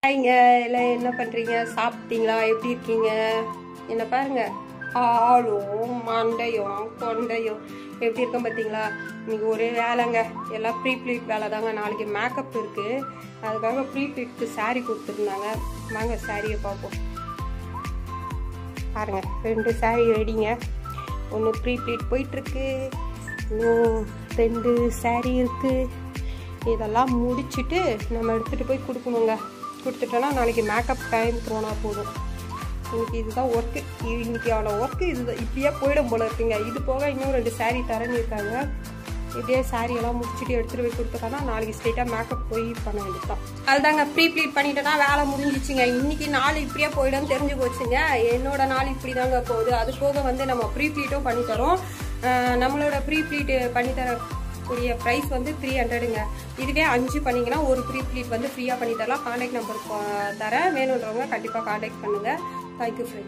ஹாய்ங்க, எல்லாம் என்ன பண்ணுறீங்க? சாப்பிட்டீங்களா? எப்படி இருக்கீங்க? என்ன பாருங்க, ஆளும் மண்டையும் கொண்டையும் எப்படி இருக்கோம் பார்த்தீங்களா? இன்னைக்கு ஒரே வேலைங்க, எல்லாம் ப்ரீ ப்ளீட் வேலை தாங்க. நாளைக்கு மேக்கப் இருக்குது, அதுக்காக ப்ரீ ப்ளீட்க்கு சாரீ கொடுத்துருந்தாங்க. வாங்க சாரியை பார்ப்போம். பாருங்க, 2 சாரீ ரெடிங்க. ஒன்று ப்ரீ ப்ளீட் போயிட்டுருக்கு, இன்னும் 2 சாரீ இருக்குது. இதெல்லாம் முடிச்சுட்டு நம்ம எடுத்துகிட்டு போய் கொடுக்கணுங்க. கொடுத்துட்டோன்னா நாளைக்கு மேக்கப் டைம் போனால் போதும். இன்னைக்கு இதுதான் ஒர்க்கு, இன்னைக்கு அவ்வளோ ஒர்க்கு இதுதான். இப்படியே போயிடும் போல இருக்குங்க. இது போக இன்னும் 2 சாரீ தரேன்னு இருக்காங்க. இப்படியே சாரியெல்லாம் முடிச்சுட்டு எடுத்துகிட்டு போய் கொடுத்துட்டோன்னா நாளைக்கு ஸ்ட்ரெயிட்டாக மேக்கப் போய் பண்ண வேண்டியது தான். அதுதாங்க, ப்ரீ ப்ளீட் பண்ணிட்டோன்னா வேலை முடிஞ்சிச்சுங்க. இன்றைக்கி நாள் இப்படியே போயிடும் தெரிஞ்சு போச்சுங்க. என்னோட நாள் இப்படி தாங்க போகுது. அது போக வந்து நம்ம ப்ரீ ப்ளீட்டும் பண்ணித்தரோம். நம்மளோட ப்ரீ ப்ளீட் பண்ணித்தர கூடிய ப்ரைஸ் வந்து 300ங்க. இதுவே 5 பண்ணிங்கன்னா ஒரு ப்ரீ ப்ளீட் வந்து ஃப்ரீயாக பண்ணி தரலாம். கான்டாக்ட் நம்பர் தரேன், வேணுன்றவங்க கண்டிப்பாக கான்டாக்ட் பண்ணுங்கள். Thank you friends.